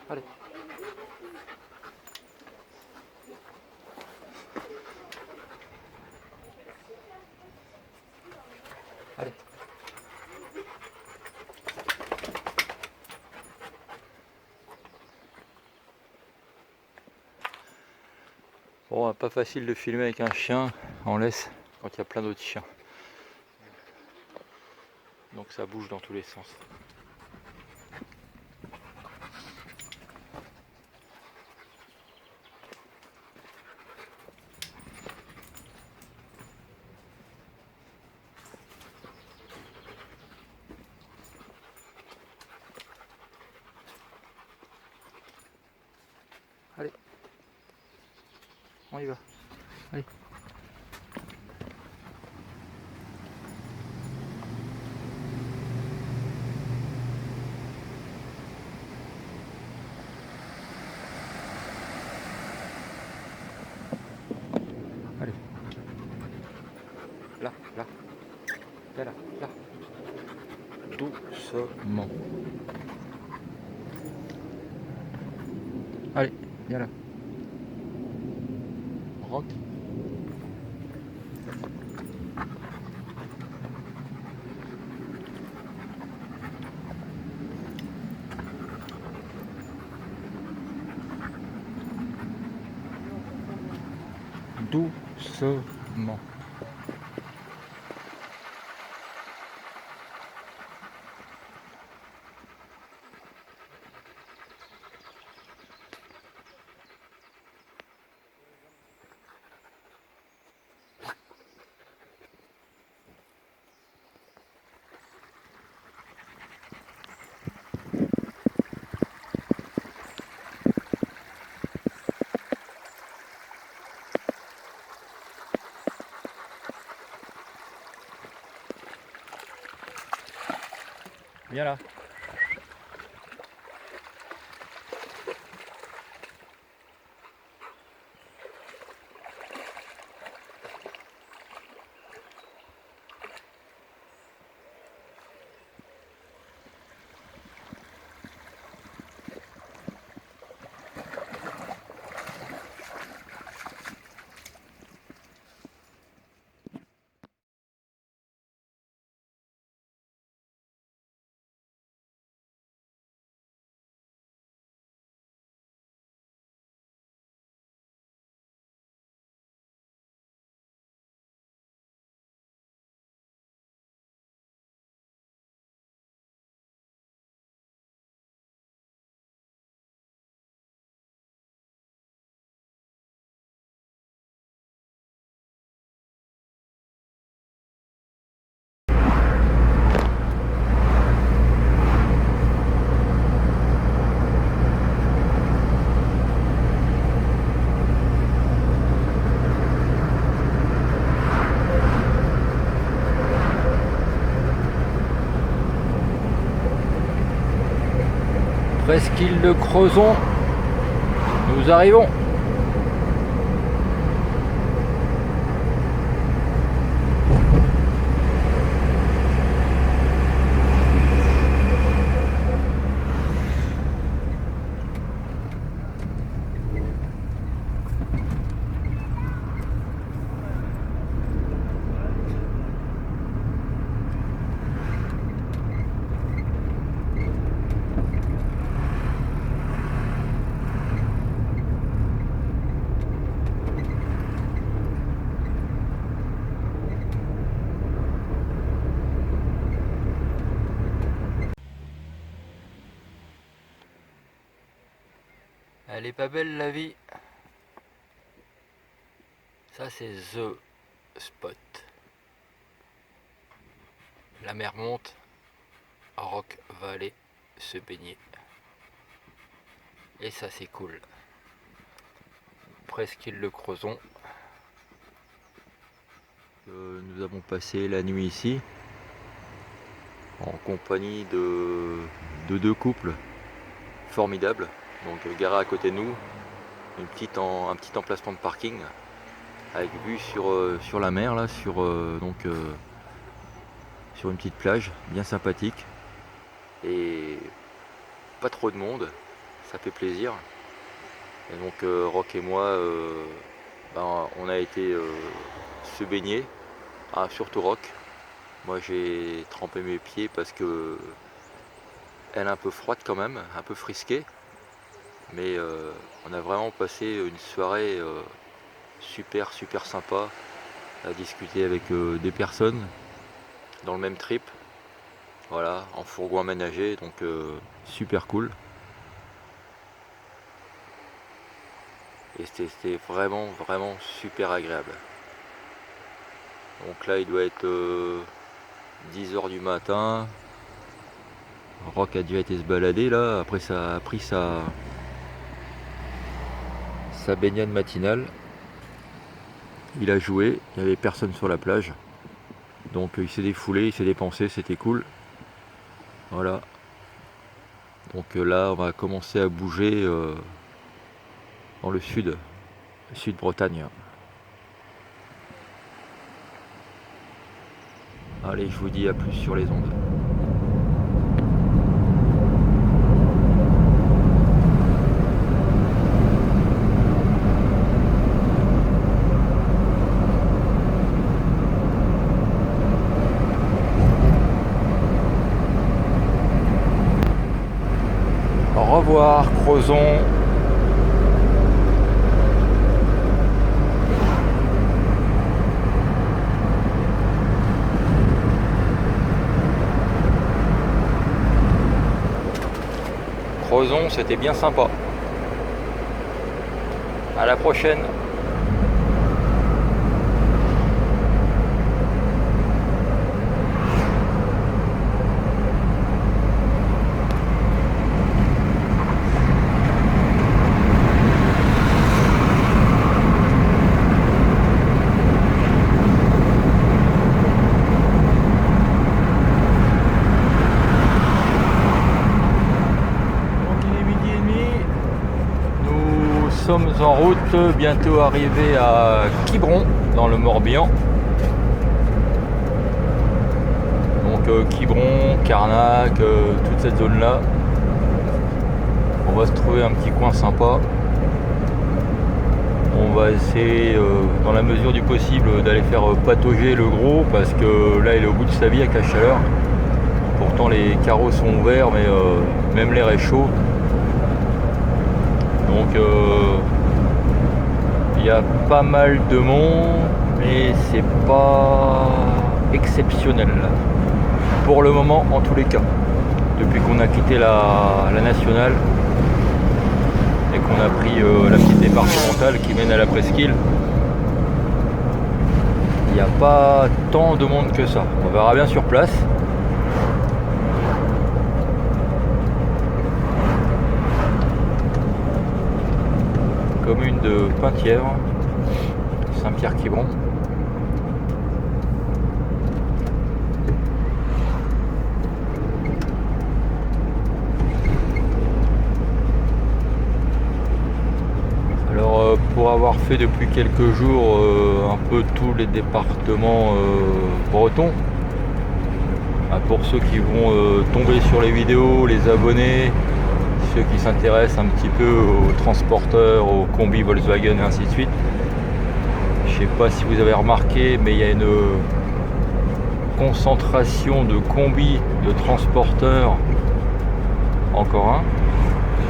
Allez. Allez. Bon, pas facile de filmer avec un chien en laisse quand il y a plein d'autres chiens. Donc ça bouge dans tous les sens. Allez. On y va. Allez. Allez. Là, là. Là, là, là. Doucement. Allez, viens là. Rentre. Doucement. Viens là. Presqu'île de Crozon, nous arrivons. Elle est pas belle la vie. Ça c'est The Spot. La mer monte, Rock va aller se baigner. Et ça c'est cool. Presqu'île de Crozon. Nous avons passé la nuit ici en compagnie de deux couples formidables. Donc garé à côté de nous, un petit emplacement de parking avec vue sur la mer là, sur une petite plage bien sympathique et pas trop de monde. ça fait plaisir. Et donc Rock et moi, on a été se baigner, surtout Rock. Moi j'ai trempé mes pieds parce que elle est un peu froide quand même, un peu frisquée. Mais on a vraiment passé une soirée super sympa à discuter avec des personnes dans le même trip. Voilà, en fourgon aménagé, donc super cool. Et c'était vraiment super agréable. Donc là il doit être 10 h du matin. Rock a déjà été se balader là, après ça a pris sa baignade matinale. Il a joué, il n'y avait personne sur la plage. Donc il s'est défoulé, il s'est dépensé, c'était cool. Voilà. Donc là on va commencer à bouger dans le sud Bretagne. Allez, je vous dis à plus sur les ondes. Au revoir, Crozon. Crozon, c'était bien sympa. À la prochaine. Nous sommes en route, bientôt arrivés à Quiberon dans le Morbihan. Donc Quiberon, Carnac, toute cette zone là. On va se trouver un petit coin sympa. On va essayer dans la mesure du possible d'aller faire patauger le gros parce que là il est au bout de sa vie avec la chaleur. Pourtant les carreaux sont ouverts mais même l'air est chaud. Donc il y a pas mal de monde, mais c'est pas exceptionnel pour le moment en tous les cas. Depuis qu'on a quitté la nationale et qu'on a pris la petite départementale qui mène à la presqu'île, il n'y a pas tant de monde que ça. On verra bien sur place. Commune de Penthièvre, Saint-Pierre-Quiberon. Alors pour avoir fait depuis quelques jours un peu tous les départements bretons, pour ceux qui vont tomber sur les vidéos, les abonnés, ceux qui s'intéressent un petit peu aux transporteurs, aux combis Volkswagen et ainsi de suite. Je sais pas si vous avez remarqué, mais il y a une concentration de combis, de transporteurs, encore un,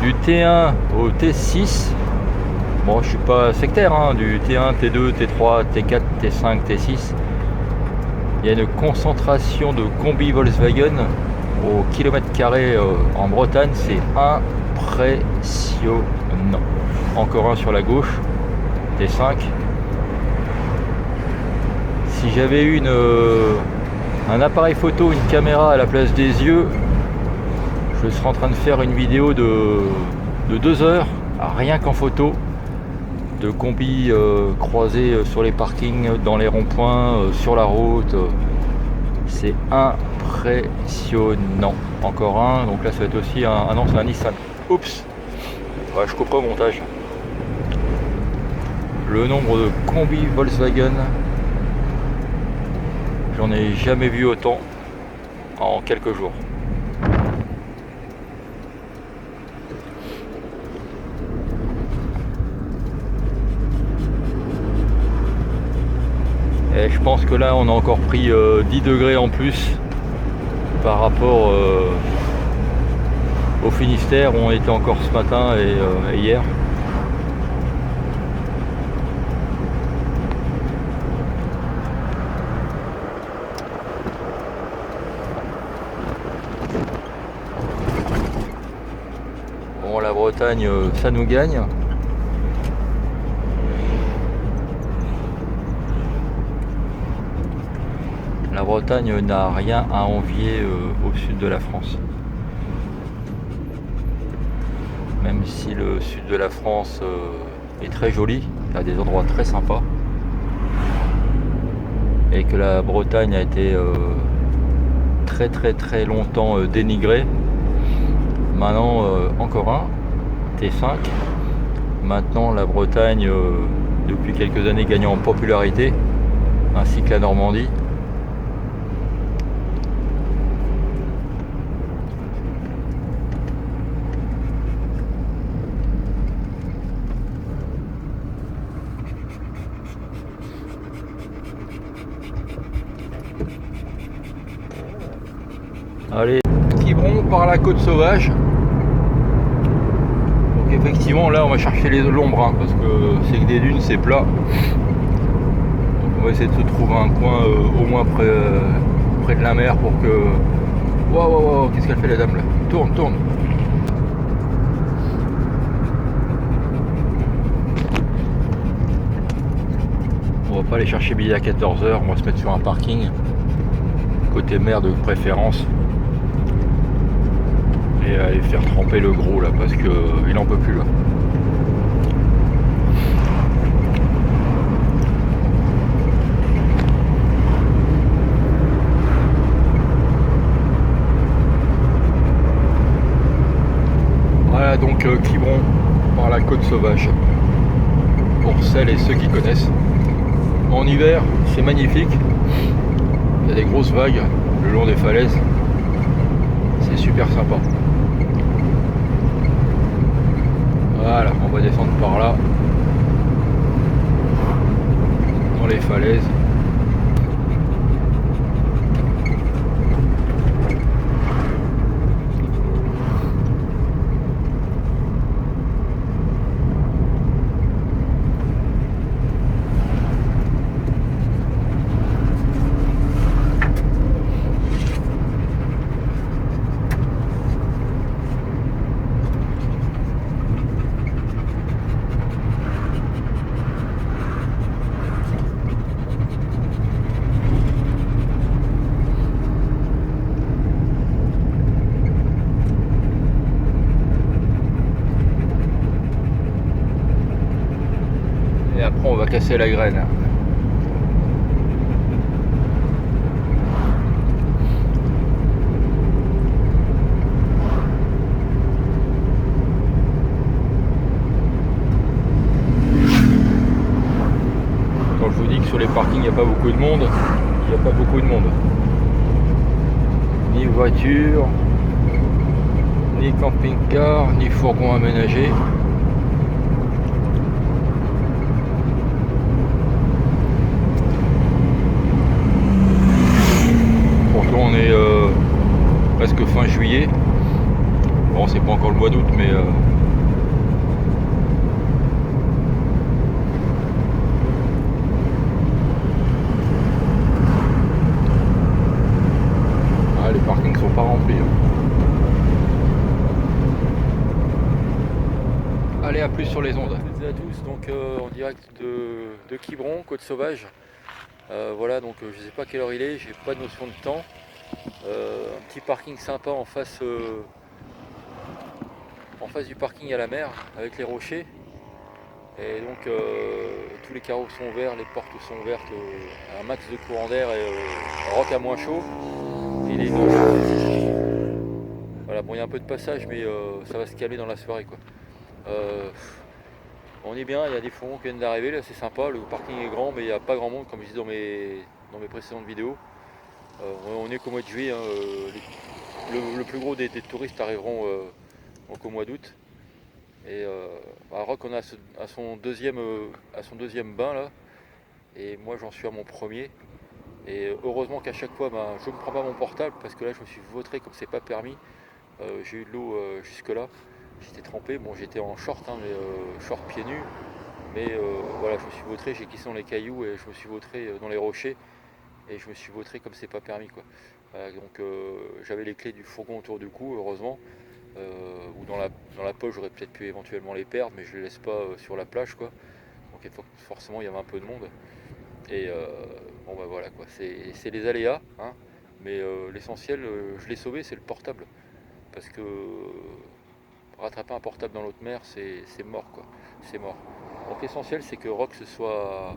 du T1 au T6. Bon, je suis pas sectaire, du T1, T2, T3, T4, T5, T6. Il y a une concentration de combis Volkswagen au kilomètre carré en Bretagne, c'est impressionnant. Encore un sur la gauche, T5. Si j'avais eu un appareil photo, une caméra à la place des yeux, je serais en train de faire une vidéo de 2 heures, rien qu'en photo, de combis croisés sur les parkings, dans les ronds-points, sur la route. C'est impressionnant. Encore un, donc là ça va être aussi un non, c'est un Nissan. Oups, ouais, je couperai au montage. Le nombre de combis Volkswagen, j'en ai jamais vu autant en quelques jours. Et je pense que là on a encore pris 10 degrés en plus par rapport au Finistère où on était encore ce matin et hier. Bon, la Bretagne, ça nous gagne. La Bretagne n'a rien à envier au sud de la France. Même si le sud de la France est très joli, il y a des endroits très sympas. Et que la Bretagne a été très longtemps dénigrée. Maintenant, encore un, T5. Maintenant, la Bretagne, depuis quelques années, gagne en popularité, ainsi que la Normandie. Allez, Quiberon par la côte sauvage. Donc effectivement là on va chercher l'ombre hein, parce que c'est que des dunes, c'est plat. Donc on va essayer de se trouver un coin au moins près de la mer pour que... Waouh, qu'est-ce qu'elle fait la dame là? Tourne. On va pas aller chercher billet à 14 h, on va se mettre sur un parking. Côté mer de préférence. Et aller faire tremper le gros là parce que il en peut plus là. Voilà donc Quiberon par la côte sauvage pour celles et ceux qui connaissent. En hiver c'est magnifique, il y a des grosses vagues le long des falaises, c'est super sympa. Voilà, on va descendre par là, dans les falaises. Et après on va casser la graine. Quand je vous dis que sur les parkings il n'y a pas beaucoup de monde, il n'y a pas beaucoup de monde. Ni voiture, ni camping-car, ni fourgon aménagé. On est presque fin juillet. Bon, c'est pas encore le mois d'août, mais les parkings sont pas remplis. Allez, à plus sur les ondes. Toutes et à tous, donc en direct de Quiberon, côte sauvage. Voilà, donc je sais pas quelle heure il est, j'ai pas de notion de temps. Un petit parking sympa en face du parking à la mer avec les rochers. Et donc tous les carreaux sont ouverts, les portes sont ouvertes, un max de courant d'air et rock à moins chaud. Il est voilà, bon, il y a un peu de passage, mais ça va se calmer dans la soirée quoi. On est bien, il y a des fourgons qui viennent d'arriver, là c'est sympa, le parking est grand mais il n'y a pas grand monde comme je dis dans mes précédentes vidéos. On est qu'au mois de juillet, hein, le plus gros des touristes arriveront donc au mois d'août. Et Rock on a à son deuxième bain là. et moi j'en suis à mon premier. Et heureusement qu'à chaque fois, ben, je ne prends pas mon portable parce que là je me suis vautré comme c'est pas permis. J'ai eu de l'eau jusque là. J'étais trempé, bon j'étais en short, hein, mais short pieds nus. Mais voilà, je me suis vautré, j'ai glissé dans les cailloux et je me suis vautré dans les rochers. Et je me suis vautré comme c'est pas permis quoi. Donc j'avais les clés du fourgon autour du cou, heureusement. Ou dans la poche, j'aurais peut-être pu éventuellement les perdre, mais je les laisse pas sur la plage quoi. Donc forcément il y avait un peu de monde. Et bon bah voilà quoi, c'est les aléas, hein. Mais l'essentiel, je l'ai sauvé, c'est le portable. Parce que rattraper un portable dans l'autre mer, c'est mort quoi. C'est mort. Donc l'essentiel c'est que Rock se soit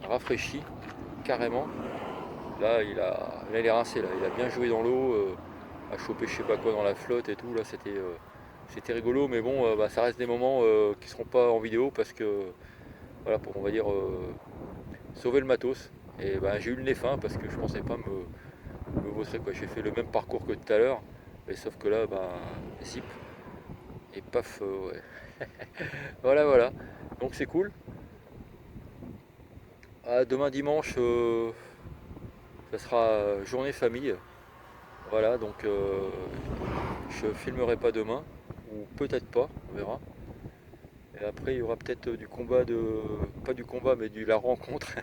rafraîchi carrément. Là il est rincé là, il a bien joué dans l'eau, à choper je sais pas quoi dans la flotte et tout. Là c'était rigolo, mais bon bah, ça reste des moments qui seront pas en vidéo parce que voilà, pour on va dire sauver le matos. Et bah, j'ai eu le nez fin parce que je pensais pas me vautrer quoi. J'ai fait le même parcours que tout à l'heure, mais sauf que là bah zip et paf ouais. Voilà voilà. Donc c'est cool. Demain dimanche ça sera journée famille. Voilà donc je filmerai pas demain, ou peut-être pas, on verra. Et après il y aura peut-être du combat de. Pas du combat mais de la rencontre.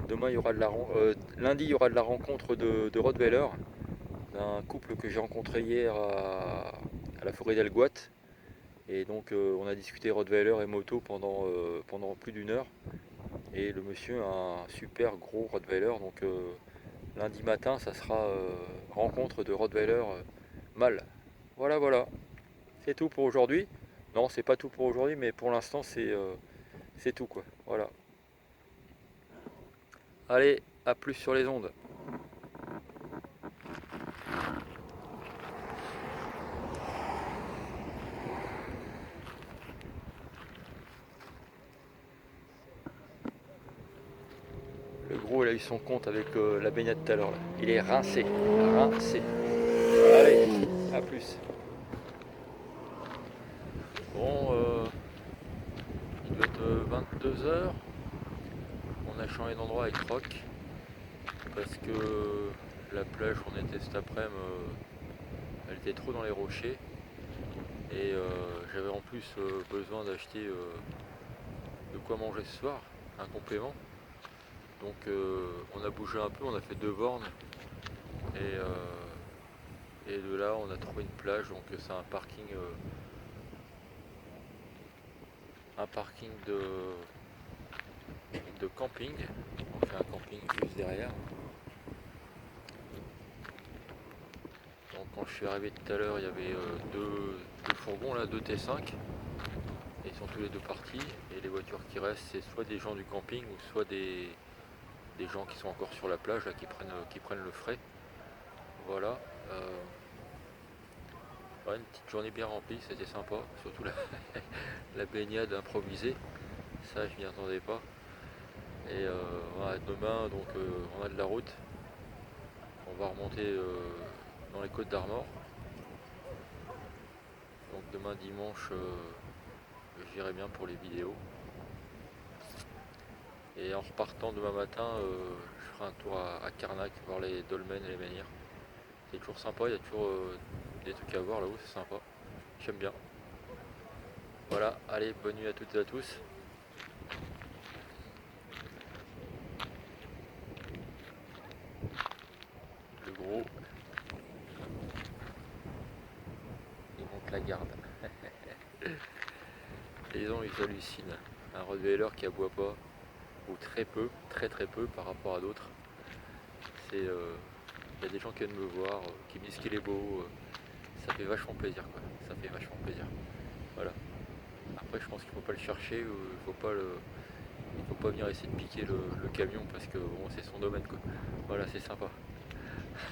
Demain il y aura lundi il y aura de la rencontre de Rottweiler, d'un couple que j'ai rencontré hier à la forêt d'Algoat. Et donc on a discuté Rottweiler et moto pendant plus d'une heure. Et le monsieur a un super gros Rottweiler. Donc lundi matin ça sera rencontre de Rottweiler mâle. Voilà voilà. C'est tout pour aujourd'hui. Non, c'est pas tout pour aujourd'hui, mais pour l'instant, c'est tout quoi. Voilà. Allez, à plus sur les ondes. Le gros, il a eu son compte avec la baignade tout à l'heure. Il est rincé. Rincé. Allez, à plus. Bon, il doit être 22 h. On a changé d'endroit avec Rock parce que la plage où on était cet après-midi, elle était trop dans les rochers. Et j'avais en plus besoin d'acheter de quoi manger ce soir, un complément. Donc on a bougé un peu, on a fait 2 bornes et de là on a trouvé une plage, donc c'est un parking de camping. On fait un camping juste derrière. Donc quand je suis arrivé tout à l'heure, il y avait deux fourgons là, deux T5. Et ils sont tous les deux partis. Et les voitures qui restent, c'est soit des gens du camping ou soit des gens qui sont encore sur la plage là, qui prennent le frais. Voilà. Ouais, une petite journée bien remplie, c'était sympa. Surtout la baignade improvisée. Ça, je m'y attendais pas. Et voilà, demain, donc on a de la route. On va remonter dans les Côtes d'Armor. Donc demain dimanche, j'irai bien pour les vidéos. Et en repartant demain matin, je ferai un tour à Carnac, voir les dolmens et les menhirs. C'est toujours sympa, il y a toujours des trucs à voir là-haut, c'est sympa. J'aime bien. Voilà, allez, bonne nuit à toutes et à tous. Le gros, il monte la garde. Les gens, ils hallucinent. Un Rottweiler qui aboie pas, ou très peu, très très peu par rapport à d'autres. Il y a des gens qui viennent me voir, qui me disent qu'il est beau. Ça fait vachement plaisir quoi. Ça fait vachement plaisir. Voilà. Après je pense qu'il faut pas le chercher, il faut pas venir essayer de piquer le camion parce que bon c'est son domaine quoi. Voilà, c'est sympa.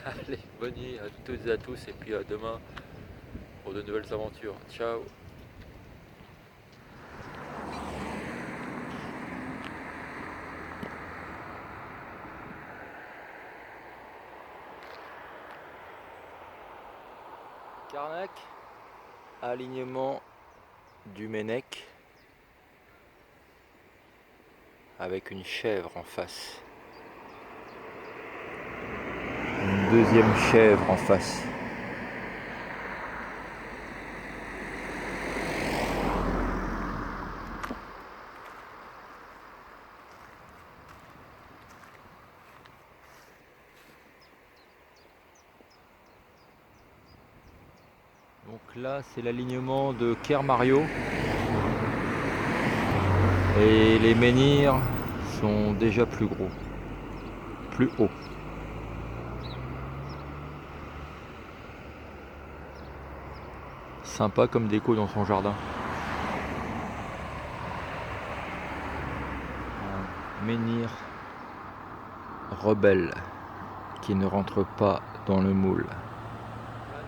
Allez, bonne nuit à toutes et à tous et puis à demain pour de nouvelles aventures. Ciao. Carnac, alignement du Mennec. avec une chèvre en face. Une deuxième chèvre en face. Donc là, c'est l'alignement de Kermario. Et les menhirs sont déjà plus gros, plus hauts. Sympa comme déco dans son jardin. Un menhir rebelle qui ne rentre pas dans le moule. Là,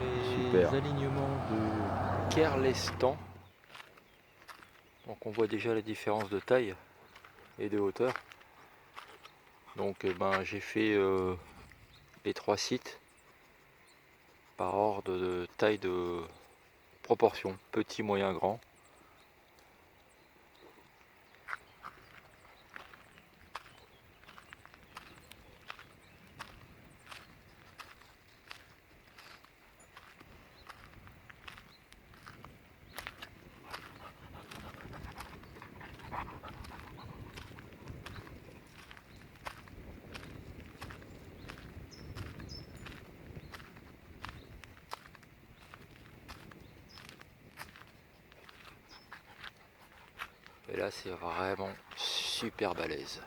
nous avons les alignements de Kerlestan. Donc on voit déjà la différence de taille et de hauteur. Donc j'ai fait les 3 sites par ordre de taille de proportion, petit, moyen, grand. Et là c'est vraiment super balèze.